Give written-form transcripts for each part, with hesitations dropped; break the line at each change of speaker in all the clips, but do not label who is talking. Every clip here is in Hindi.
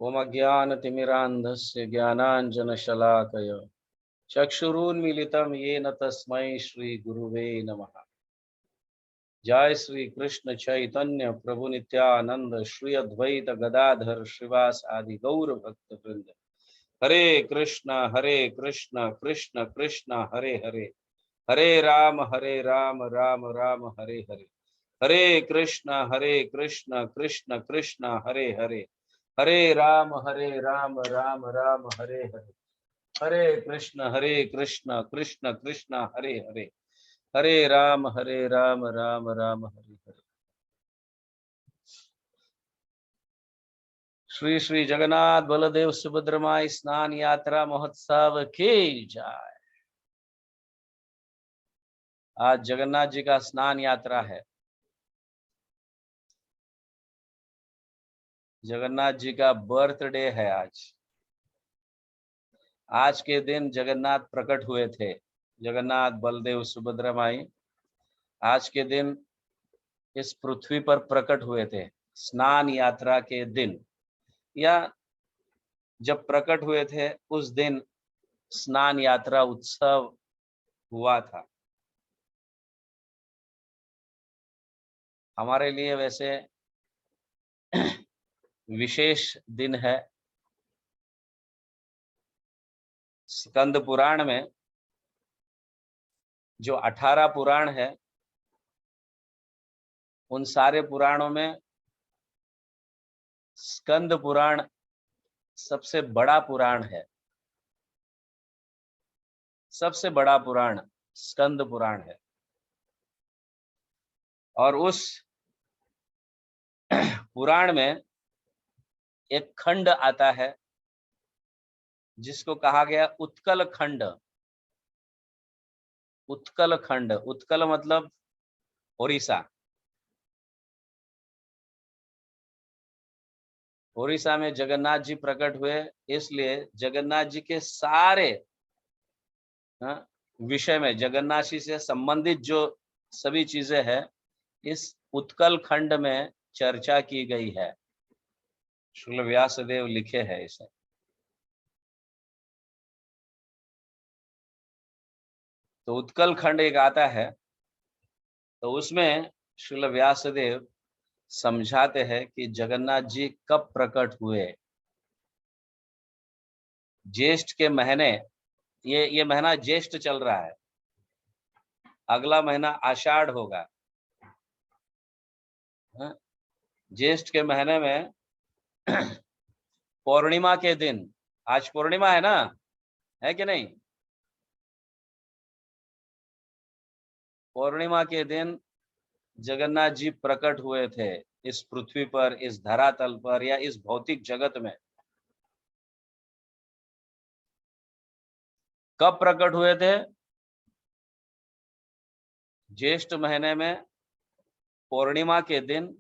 ओम अज्ञानतिमिरान्धस्य ज्ञानाञ्जनशलाकय चक्षुरुन्मीलितं येन तस्मै श्रीगुरुवे नमः। जय श्री कृष्ण चैतन्य प्रभु नित्यानंद श्री अद्वैत गदाधर श्रीवास आदि गौर भक्त वृंद। हरे कृष्ण कृष्ण कृष्ण हरे हरे, हरे राम राम राम हरे हरे। हरे कृष्ण कृष्ण कृष्ण हरे हरे, हरे राम राम राम हरे हरे। हरे कृष्ण कृष्ण कृष्ण हरे हरे, हरे राम राम राम हरे हरे। श्री श्री जगन्नाथ बलदेव सुभद्रा माई स्नान यात्रा महोत्सव की जय। आज जगन्नाथ जी का स्नान यात्रा है। जगन्नाथ जी का बर्थडे है आज। आज के दिन जगन्नाथ प्रकट हुए थे, जगन्नाथ बलदेव सुभद्रा माई आज के दिन इस पृथ्वी पर प्रकट हुए थे। स्नान यात्रा के दिन या जब प्रकट हुए थे उस दिन स्नान यात्रा उत्सव हुआ था। हमारे लिए वैसे विशेष दिन है। स्कंद पुराण में जो 18 पुराण है, उन सारे पुराणों में स्कंद पुराण सबसे बड़ा पुराण है। सबसे बड़ा पुराण स्कंद पुराण है। और उस पुराण में एक खंड आता है जिसको कहा गया उत्कल खंड। उत्कल खंड, उत्कल मतलब ओडिशा। ओडिशा में जगन्नाथ जी प्रकट हुए, इसलिए जगन्नाथ जी के सारे विषय में, जगन्नाथ जी से संबंधित जो सभी चीजें हैं, इस उत्कल खंड में चर्चा की गई है। शुक्ल व्यासदेव लिखे हैं इसे। तो उत्कल खंड एक आता है, तो उसमें शुक्ल व्यासदेव समझाते हैं कि जगन्नाथ जी कब प्रकट हुए। ज्येष्ठ के महीने, ये महीना ज्येष्ठ चल रहा है, अगला महीना आषाढ़ होगा। ज्येष्ठ के महीने में पूर्णिमा के दिन, आज पूर्णिमा है ना, है कि नहीं? पूर्णिमा के दिन जगन्नाथ जी प्रकट हुए थे इस पृथ्वी पर, इस धरातल पर या इस भौतिक जगत में। कब प्रकट हुए थे? ज्येष्ठ महीने में पूर्णिमा के दिन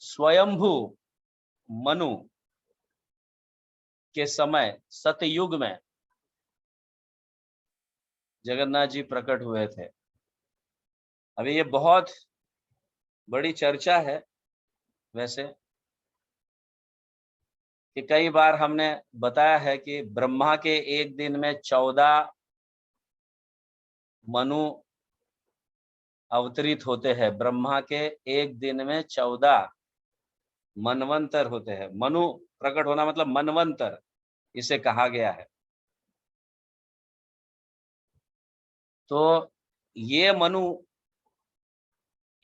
स्वयंभू मनु के समय, सतयुग में जगन्नाथ जी प्रकट हुए थे। अभी ये बहुत बड़ी चर्चा है वैसे, कि कई बार हमने बताया है कि ब्रह्मा के एक दिन में 14 मनु अवतरित होते हैं। ब्रह्मा के एक दिन में 14 मनवंतर होते हैं। मनु प्रकट होना मतलब मनवंतर, इसे कहा गया है। तो ये मनु,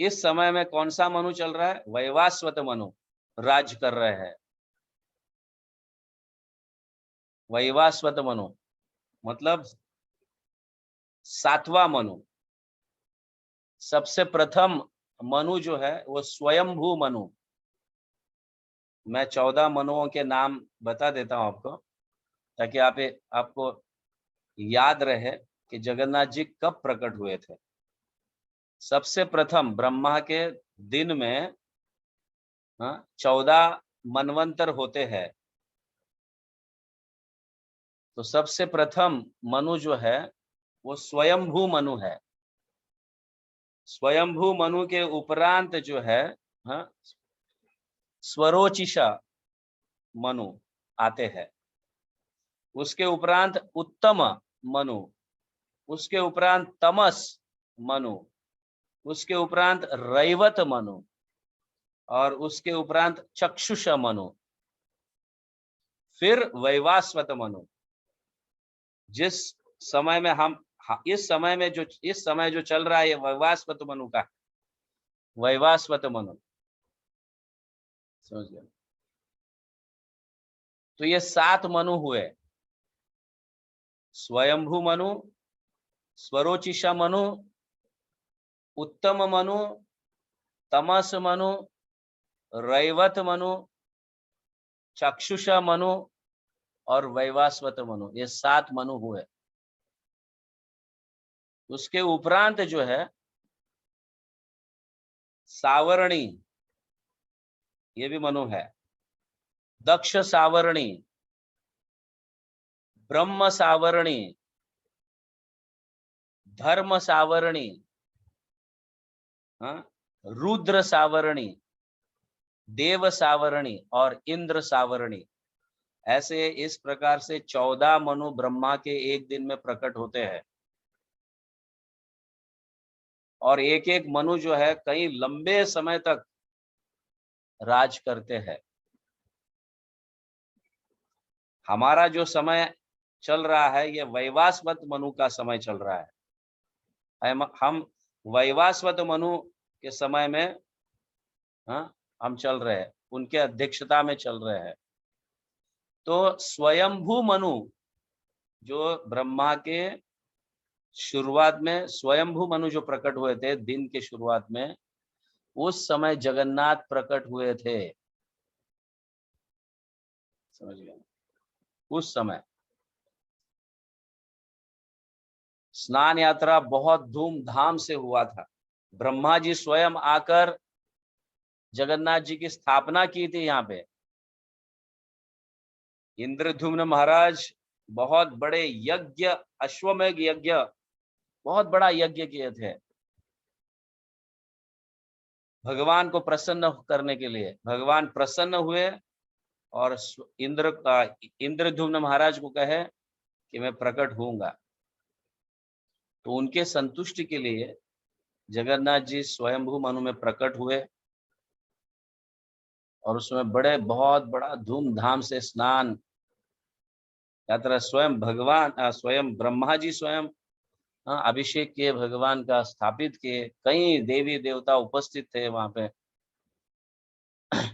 इस समय में कौन सा मनु चल रहा है? वैवास्वत मनु राज कर रहे हैं। वैवास्वत मनु मतलब 7वां मनु। सबसे प्रथम मनु जो है वो स्वयंभू मनु। मैं 14 मनुओं के नाम बता देता हूं आपको, ताकि आपको याद रहे कि जगन्नाथ जी कब प्रकट हुए थे। सबसे प्रथम ब्रह्मा के दिन में 14 मनवंतर होते हैं। तो सबसे प्रथम मनु जो है वो स्वयंभू मनु है। स्वयंभू मनु के उपरांत जो है हाँ, स्वरोचिषा मनु आते हैं, उसके उपरांत उत्तम मनु, उसके उपरांत तमस मनु, उसके उपरांत रैवत मनु, और उसके उपरांत चक्षुष मनु, फिर वैवास्वत मनु। जिस समय में हम इस समय जो चल रहा है, ये वैवास्वत मनु का, वैवास्वत मनु, समझ गए। तो ये 7 मनु हुए, स्वयंभू मनु, स्वरोचिषा मनु, उत्तम मनु, तमस मनु, रैवत मनु, चक्षुषा मनु और वैवास्वत मनु, ये 7 मनु हुए। उसके उपरांत जो है सावरणी, ये भी मनु है, दक्ष सावरणी, ब्रह्म सावरणी, धर्म सावरणी, हाँ, रुद्र सावरणी, देव सावरणी और इंद्र सावरणी। ऐसे इस प्रकार से 14 मनु ब्रह्मा के एक दिन में प्रकट होते हैं, और एक एक मनु जो है कई लंबे समय तक राज करते हैं। हमारा जो समय चल रहा है ये वैवास्वत मनु का समय चल रहा है। हम वैवास्वत मनु के समय में, हाँ, हम चल रहे हैं, उनके अध्यक्षता में चल रहे हैं। तो स्वयंभू मनु जो ब्रह्मा के शुरुआत में, स्वयंभू मनु जो प्रकट हुए थे दिन के शुरुआत में, उस समय जगन्नाथ प्रकट हुए थे, समझ गए। उस समय स्नान यात्रा बहुत धूमधाम से हुआ था। ब्रह्मा जी स्वयं आकर जगन्नाथ जी की स्थापना की थी यहाँ पे। इंद्रद्युम्न महाराज बहुत बड़े यज्ञ, अश्वमेध यज्ञ, बहुत बड़ा यज्ञ किए थे भगवान को प्रसन्न करने के लिए। भगवान प्रसन्न हुए और इंद्रद्युम्न महाराज को कहे कि मैं प्रकट होऊंगा। तो उनके संतुष्टि के लिए जगन्नाथ जी स्वयंभू मनु में प्रकट हुए, और उसमें बहुत बड़ा धूमधाम से स्नान यात्रा, स्वयं ब्रह्मा जी स्वयं अभिषेक किए, भगवान का स्थापित किए। कई देवी देवता उपस्थित थे वहां पे,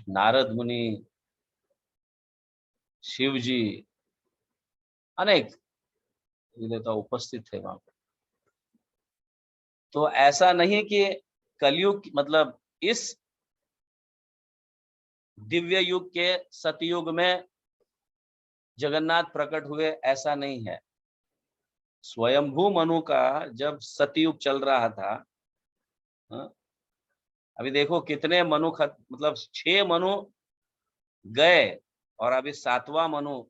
नारद मुनि, शिव जी, अनेक देवता उपस्थित थे वहां पे। तो ऐसा नहीं कि कलयुग, मतलब इस दिव्य युग के सतयुग में जगन्नाथ प्रकट हुए, ऐसा नहीं है। स्वयंभू मनु का जब सतयुग चल रहा था, अभी देखो कितने मनु मतलब 6 मनु गए, और अभी 7वां मनु,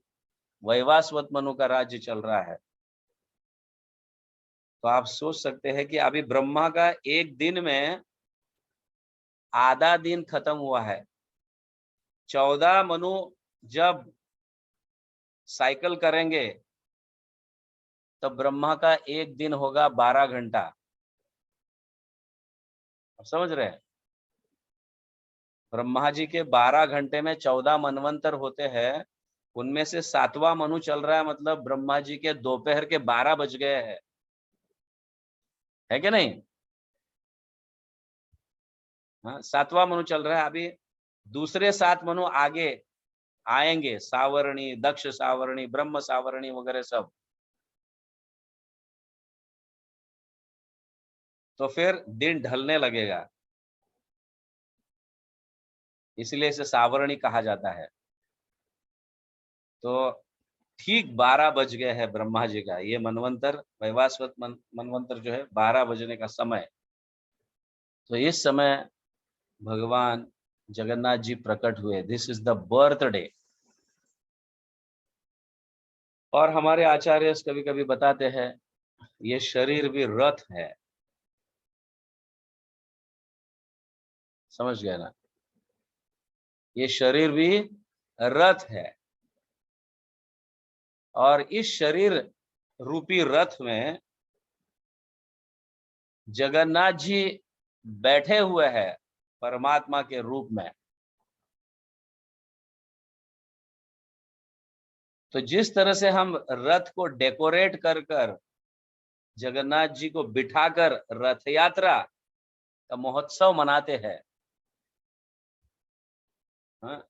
वैवास्वत मनु का राज्य चल रहा है। तो आप सोच सकते हैं कि अभी ब्रह्मा का एक दिन में आधा दिन खत्म हुआ है। 14 मनु जब साइकिल करेंगे तब ब्रह्मा का एक दिन होगा 12 घंटा। आप समझ रहे हैं? ब्रह्मा जी के 12 घंटे में 14 मनवंतर होते हैं, उनमें से 7वां मनु चल रहा है, मतलब ब्रह्मा जी के दोपहर के 12 बज गए हैं, है कि नहीं? हाँ, 7वां मनु चल रहा है। अभी दूसरे 7 मनु आगे आएंगे, सावरणी, दक्ष सावरणी, ब्रह्म सावरणी वगैरह सब। तो फिर दिन ढलने लगेगा, इसलिए इसे सावरणी कहा जाता है। तो ठीक 12 बज गए हैं ब्रह्मा जी का, ये मनवंतर, वैवास्वत मनवंतर जो है 12 बजने का समय। तो इस समय भगवान जगन्नाथ जी प्रकट हुए। This is the birthday. और हमारे आचार्य कभी कभी बताते हैं ये शरीर भी रथ है, समझ गए ना? ये शरीर भी रथ है, और इस शरीर रूपी रथ में जगन्नाथ जी बैठे हुए हैं परमात्मा के रूप में। तो जिस तरह से हम रथ को डेकोरेट कर कर जगन्नाथ जी को बिठाकर रथ यात्रा का महोत्सव मनाते हैं, हाँ,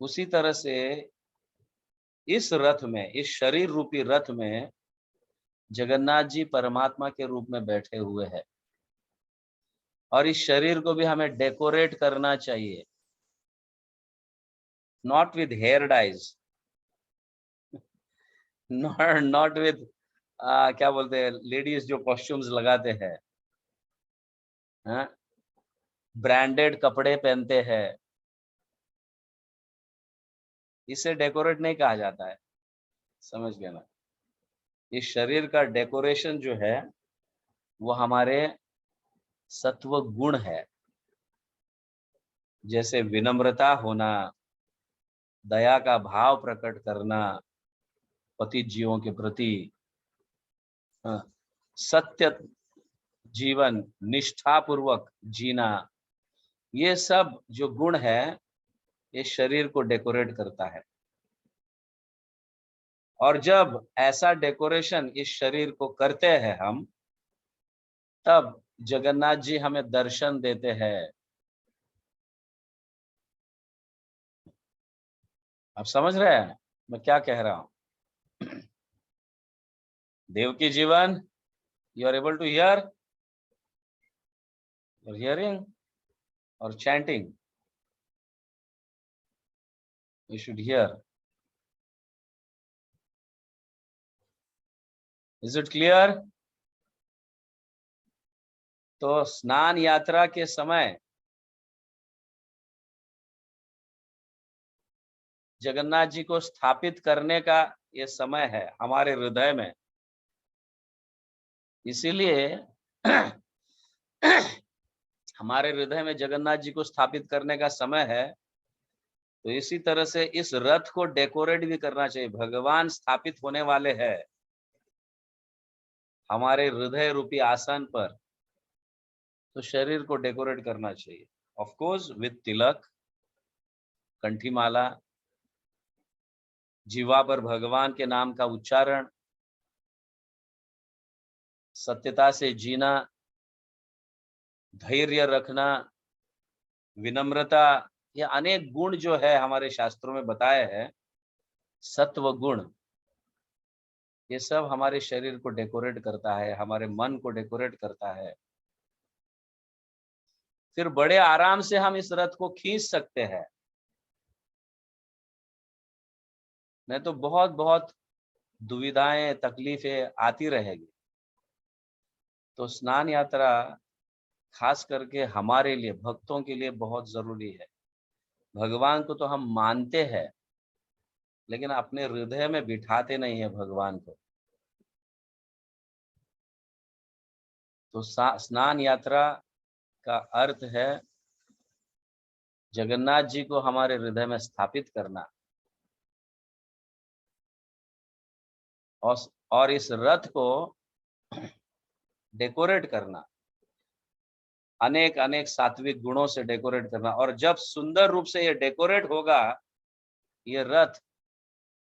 उसी तरह से इस रथ में, इस शरीर रूपी रथ में जगन्नाथ जी परमात्मा के रूप में बैठे हुए हैं, और इस शरीर को भी हमें डेकोरेट करना चाहिए, not with hair dyes, not with क्या बोलते हैं लेडीज जो कॉस्ट्यूम्स लगाते हैं, हाँ, ब्रांडेड कपड़े पहनते हैं, इसे डेकोरेट नहीं कहा जाता है। समझ गए ना? इस शरीर का डेकोरेशन जो है वो हमारे सत्व गुण है, जैसे विनम्रता होना, दया का भाव प्रकट करना पति जीवों के प्रति, हाँ, सत्य जीवन निष्ठा पूर्वक जीना, ये सब जो गुण है ये शरीर को डेकोरेट करता है। और जब ऐसा डेकोरेशन इस शरीर को करते हैं हम, तब जगन्नाथ जी हमें दर्शन देते हैं। आप समझ रहे हैं मैं क्या कह रहा हूं? देव की जीवन, you are able to hear, hearing और chanting, you should hear. Is it clear? तो स्नान यात्रा के समय जगन्नाथ जी को स्थापित करने का ये समय है हमारे हृदय में, इसीलिए हमारे हृदय में जगन्नाथ जी को स्थापित करने का समय है। तो इसी तरह से इस रथ को डेकोरेट भी करना चाहिए। भगवान स्थापित होने वाले हैं हमारे हृदय रूपी आसन पर, तो शरीर को डेकोरेट करना चाहिए, ऑफ कोर्स विद तिलक, कंठीमाला, जीवा पर भगवान के नाम का उच्चारण, सत्यता से जीना, धैर्य रखना, विनम्रता, ये अनेक गुण जो है हमारे शास्त्रों में बताए हैं, सत्व गुण, ये सब हमारे शरीर को डेकोरेट करता है, हमारे मन को डेकोरेट करता है। फिर बड़े आराम से हम इस रथ को खींच सकते हैं। नहीं तो बहुत बहुत दुविधाएं, तकलीफें आती रहेगी। तो स्नान यात्रा खास करके हमारे लिए, भक्तों के लिए बहुत जरूरी है। भगवान को तो हम मानते हैं, लेकिन अपने हृदय में बिठाते नहीं है भगवान को। तो स्नान यात्रा का अर्थ है जगन्नाथ जी को हमारे हृदय में स्थापित करना, और इस रथ को डेकोरेट करना, अनेक अनेक सात्विक गुणों से डेकोरेट करना। और जब सुंदर रूप से ये डेकोरेट होगा ये रथ,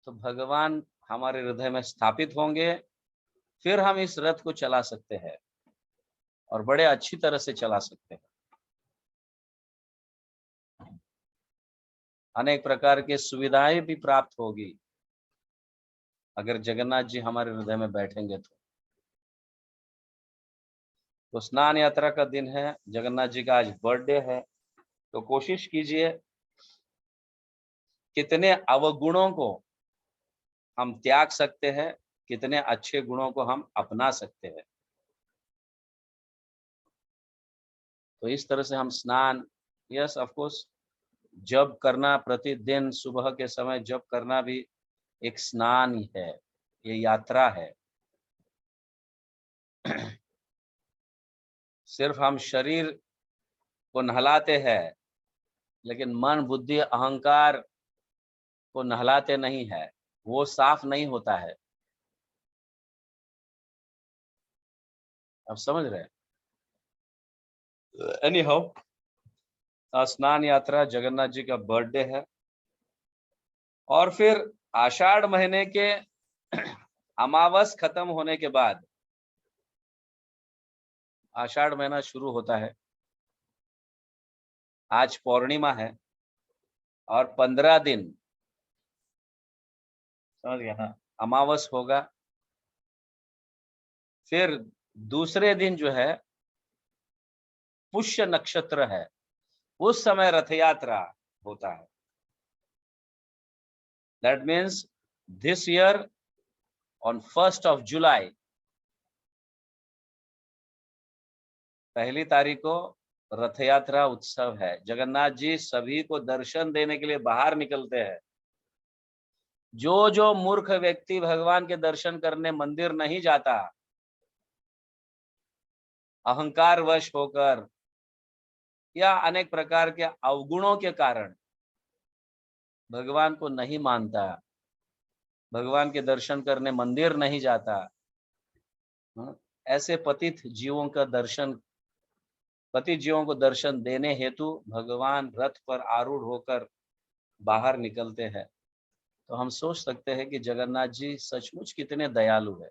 तो भगवान हमारे हृदय में स्थापित होंगे। फिर हम इस रथ को चला सकते हैं और बड़े अच्छी तरह से चला सकते हैं। अनेक प्रकार की सुविधाएं भी प्राप्त होगी अगर जगन्नाथ जी हमारे हृदय में बैठेंगे तो स्नान यात्रा का दिन है, जगन्नाथ जी का आज बर्थडे है। तो कोशिश कीजिए कितने अवगुणों को हम त्याग सकते हैं, कितने अच्छे गुणों को हम अपना सकते हैं। तो इस तरह से हम स्नान, यस ऑफ कोर्स, जप करना प्रतिदिन सुबह के समय जप करना भी एक स्नान ही है, ये यात्रा है। सिर्फ हम शरीर को नहलाते हैं, लेकिन मन बुद्धि अहंकार को नहलाते नहीं है, वो साफ नहीं होता है। आप समझ रहे हैं? एनी हाउ, स्नान यात्रा जगन्नाथ जी का बर्थडे है। और फिर आषाढ़ महीने के अमावस खत्म होने के बाद आषाढ़ महीना शुरू होता है। आज पौर्णिमा है और 15 दिन, समझ गया ना, अमावस होगा। फिर दूसरे दिन जो है पुष्य नक्षत्र है, उस समय रथ यात्रा होता है। That means this year on 1st of July, 1 तारीख को रथ यात्रा उत्सव है। जगन्नाथ जी सभी को दर्शन देने के लिए बाहर निकलते हैं। जो मूर्ख व्यक्ति भगवान के दर्शन करने मंदिर नहीं जाता, अहंकार वश होकर या अनेक प्रकार के अवगुणों के कारण भगवान को नहीं मानता, भगवान के दर्शन करने मंदिर नहीं जाता, ऐसे पतित जीवों को दर्शन देने हेतु भगवान रथ पर आरूढ़ होकर बाहर निकलते हैं। तो हम सोच सकते हैं कि जगन्नाथ जी सचमुच कितने दयालु है।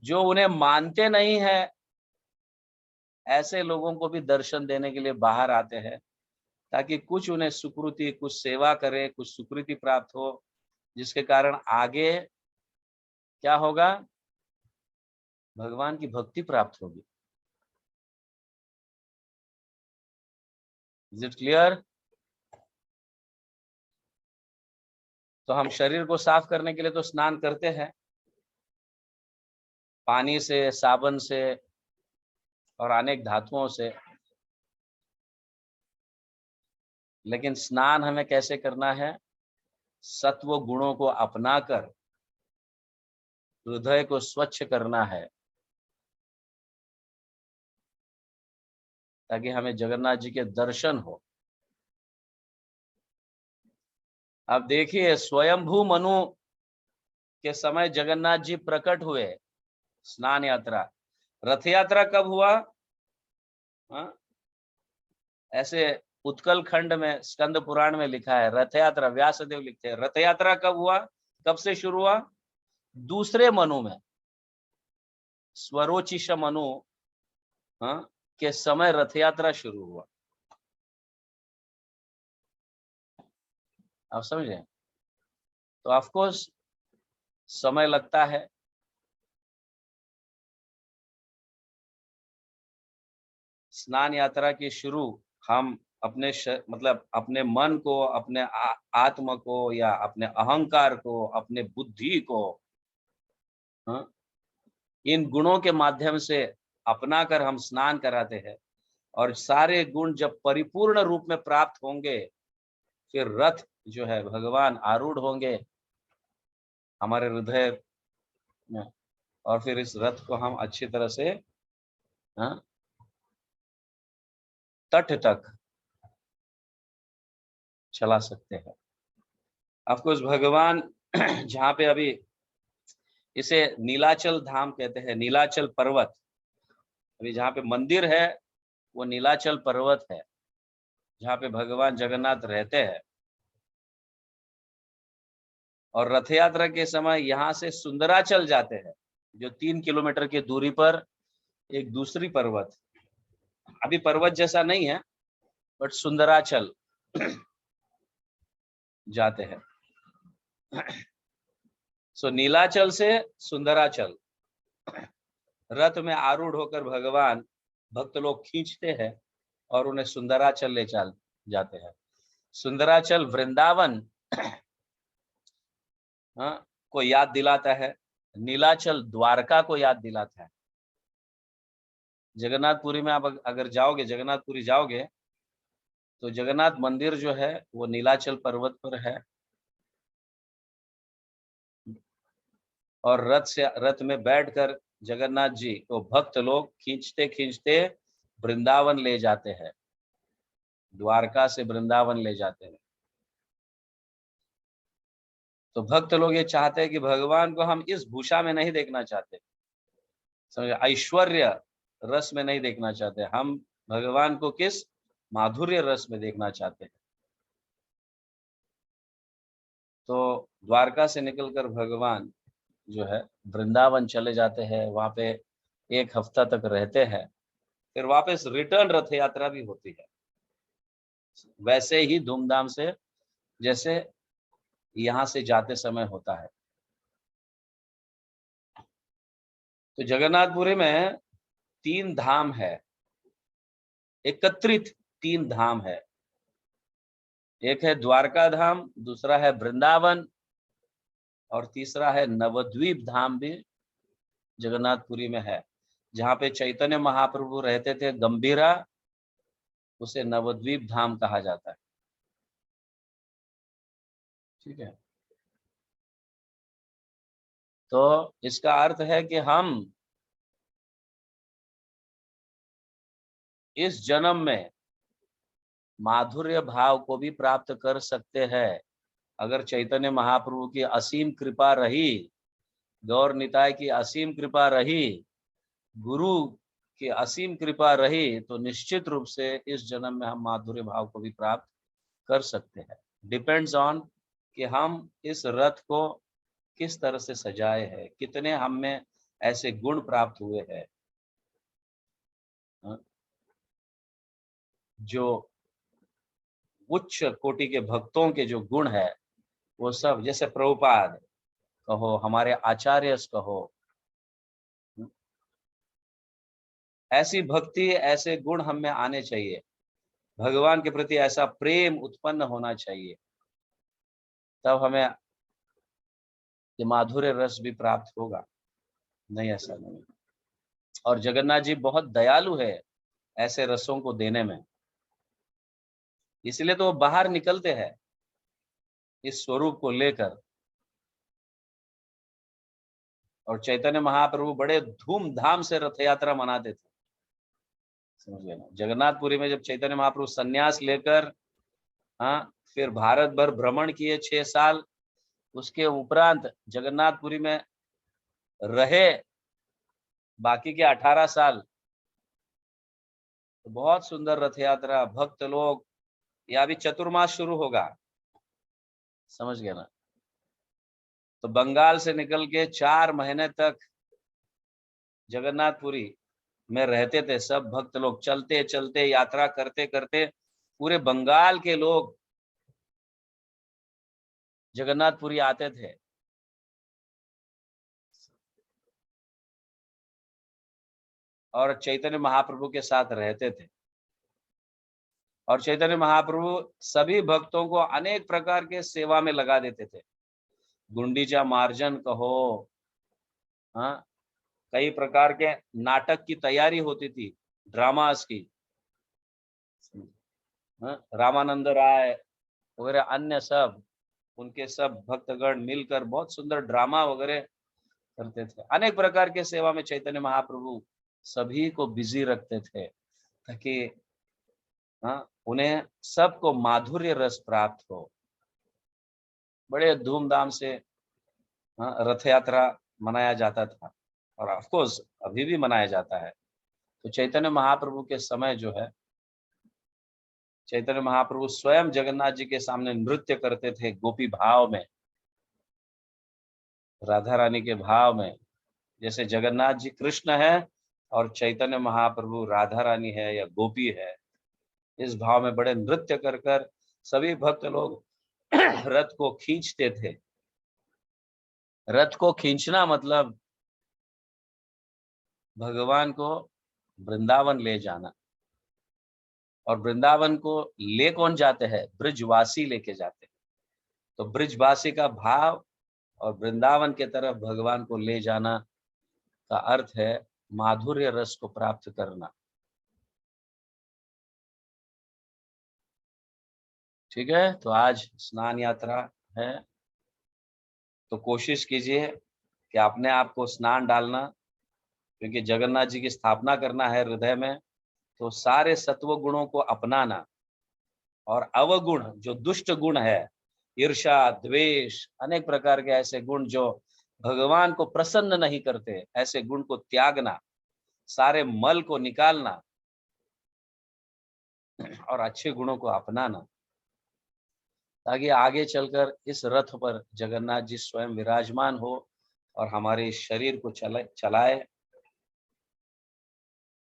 जो उन्हें मानते नहीं है ऐसे लोगों को भी दर्शन देने के लिए बाहर आते हैं, ताकि कुछ उन्हें सुकृति, कुछ सेवा करे, कुछ सुकृति प्राप्त हो, जिसके कारण आगे क्या होगा, भगवान की भक्ति प्राप्त होगी। Is it clear? तो हम शरीर को साफ करने के लिए तो स्नान करते हैं, पानी से, साबन से और अनेक धातुओं से। लेकिन स्नान हमें कैसे करना है? सत्व गुणों को अपनाकर हृदय को स्वच्छ करना है, ताकि हमें जगन्नाथ जी के दर्शन हो। अब देखिए, स्वयंभू मनु के समय जगन्नाथ जी प्रकट हुए। स्नान यात्रा, रथ यात्रा कब हुआ? ऐसे उत्कल खंड में स्कंद पुराण में लिखा है, रथ यात्रा, व्यासदेव लिखते हैं, रथ यात्रा कब हुआ, कब से शुरू हुआ? दूसरे मनु में, स्वरोचिष मनु के समय रथ यात्रा शुरू हुआ। आप समझे? तो ऑफ कोर्स समय लगता है। स्नान यात्रा की शुरू हम अपने मतलब अपने मन को, अपने आत्म को या अपने अहंकार को, अपने बुद्धि को इन गुणों के माध्यम से अपना कर हम स्नान कराते हैं। और सारे गुण जब परिपूर्ण रूप में प्राप्त होंगे, फिर रथ जो है भगवान आरूढ़ होंगे हमारे हृदय में, और फिर इस रथ को हम अच्छी तरह से तट तक चला सकते हैं। ऑफकोर्स भगवान जहाँ पे अभी इसे नीलाचल धाम कहते हैं, नीलाचल पर्वत, अभी जहाँ पे मंदिर है वो नीलाचल पर्वत है, जहाँ पे भगवान जगन्नाथ रहते हैं। और रथ यात्रा के समय यहाँ से सुंदराचल जाते हैं, जो 3 किलोमीटर की दूरी पर एक दूसरी पर्वत, अभी पर्वत जैसा नहीं है बट सुंदराचल जाते हैं। सो नीलाचल से सुंदराचल रथ में आरूढ़ होकर भगवान भक्त लोग खींचते हैं और उन्हें सुंदराचल ले चल जाते हैं। सुंदराचल वृंदावन को याद दिलाता है, नीलाचल द्वारका को याद दिलाता है। जगन्नाथपुरी में आप अगर जाओगे, जगन्नाथपुरी जाओगे तो जगन्नाथ मंदिर जो है वो नीलाचल पर्वत पर है, और रथ में बैठकर जगन्नाथ जी को भक्त लोग खींचते खींचते वृंदावन ले जाते हैं। द्वारका से वृंदावन ले जाते हैं। तो भक्त लोग ये चाहते हैं कि भगवान को हम इस भूषा में नहीं देखना चाहते, समझे, ऐश्वर्य रस में नहीं देखना चाहते, हम भगवान को किस माधुर्य रस में देखना चाहते हैं। तो द्वारका से निकलकर भगवान जो है वृंदावन चले जाते हैं, वहां पे 1 हफ्ता तक रहते हैं, फिर वापस रिटर्न रथ यात्रा भी होती है, वैसे ही धूमधाम से जैसे यहाँ से जाते समय होता है। तो जगन्नाथपुरी में 3 धाम है, एकत्रित 3 धाम है। एक है द्वारका धाम, दूसरा है वृंदावन, और तीसरा है नवद्वीप धाम भी जगन्नाथपुरी में है। जहाँ पे चैतन्य महाप्रभु रहते थे गंभीरा, उसे नवद्वीप धाम कहा जाता है। ठीक है, तो इसका अर्थ है कि हम इस जन्म में माधुर्य भाव को भी प्राप्त कर सकते हैं अगर चैतन्य महाप्रभु की असीम कृपा रही, गौर निताय की असीम कृपा रही, गुरु की असीम कृपा रही, तो निश्चित रूप से इस जन्म में हम माधुर्य भाव को भी प्राप्त कर सकते हैं। डिपेंड्स ऑन कि हम इस रथ को किस तरह से सजाए हैं, कितने हम में ऐसे गुण प्राप्त हुए हैं जो उच्च कोटि के भक्तों के जो गुण है वो सब, जैसे प्रभुपाद कहो, हमारे आचार्य कहो, ऐसी भक्ति, ऐसे गुण हम में आने चाहिए, भगवान के प्रति ऐसा प्रेम उत्पन्न होना चाहिए, तब हमें ये माधुर्य रस भी प्राप्त होगा। नहीं, ऐसा नहीं। और जगन्नाथ जी बहुत दयालु है ऐसे रसों को देने में, इसलिए तो वो बाहर निकलते हैं इस स्वरूप को लेकर। और चैतन्य महाप्रभु बड़े धूमधाम से रथ यात्रा मनाते थे, समझिए ना। जगन्नाथपुरी में जब चैतन्य महाप्रभु संन्यास लेकर, हाँ, फिर भारत भर भ्रमण किए 6 साल, उसके उपरांत जगन्नाथपुरी में रहे बाकी के 18 साल, तो बहुत सुंदर रथ यात्रा, भक्त लोग, या अभी चतुर्मास शुरू होगा, समझ गए ना। तो बंगाल से निकल के 4 महीने तक जगन्नाथपुरी में रहते थे सब भक्त लोग, चलते चलते यात्रा करते करते पूरे बंगाल के लोग जगन्नाथपुरी आते थे। और चैतन्य महाप्रभु के साथ रहते थे, और चैतन्य महाप्रभु सभी भक्तों को अनेक प्रकार के सेवा में लगा देते थे। गुंडीचा मार्जन कहो, हाँ, कई प्रकार के नाटक की तैयारी होती थी, ड्रामास की, हाँ, रामानंद राय वगैरह अन्य सब, उनके सब भक्तगण मिलकर बहुत सुंदर ड्रामा वगैरह करते थे। अनेक प्रकार के सेवा में चैतन्य महाप्रभु सभी को बिजी रखते थे, ताकि हाँ, उन्हें सबको माधुर्य रस प्राप्त हो। बड़े धूमधाम से, हाँ, रथ यात्रा मनाया जाता था, और ऑफ कोर्स अभी भी मनाया जाता है। तो चैतन्य महाप्रभु के समय जो है, चैतन्य महाप्रभु स्वयं जगन्नाथ जी के सामने नृत्य करते थे गोपी भाव में, राधा रानी के भाव में। जैसे जगन्नाथ जी कृष्ण है और चैतन्य महाप्रभु राधा रानी है या गोपी है, इस भाव में बड़े नृत्य कर कर सभी भक्त लोग रथ को खींचते थे। रथ को खींचना मतलब भगवान को वृंदावन ले जाना, और वृंदावन को ले कौन जाते हैं? ब्रिजवासी लेके जाते हैं। तो ब्रिजवासी का भाव और वृंदावन के तरफ भगवान को ले जाना का अर्थ है माधुर्य रस को प्राप्त करना। ठीक है, तो आज स्नान यात्रा है, तो कोशिश कीजिए कि अपने आप को स्नान डालना, क्योंकि जगन्नाथ जी की स्थापना करना है हृदय में, तो सारे सत्व गुणों को अपनाना, और अवगुण जो दुष्ट गुण है, ईर्ष्या, द्वेष, अनेक प्रकार के ऐसे गुण जो भगवान को प्रसन्न नहीं करते, ऐसे गुण को त्यागना, सारे मल को निकालना और अच्छे गुणों को अपनाना, ताकि आगे चलकर इस रथ पर जगन्नाथ जी स्वयं विराजमान हो और हमारे शरीर को चलाए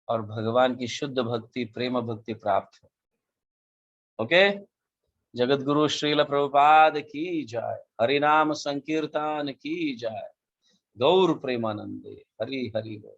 और भगवान की शुद्ध भक्ति, प्रेम भक्ति प्राप्त हो। ओके, जगत गुरु श्रील प्रभुपाद की जय, हरि नाम संकीर्तन की जय, गौर प्रेमानंदे, हरि हरि बोल।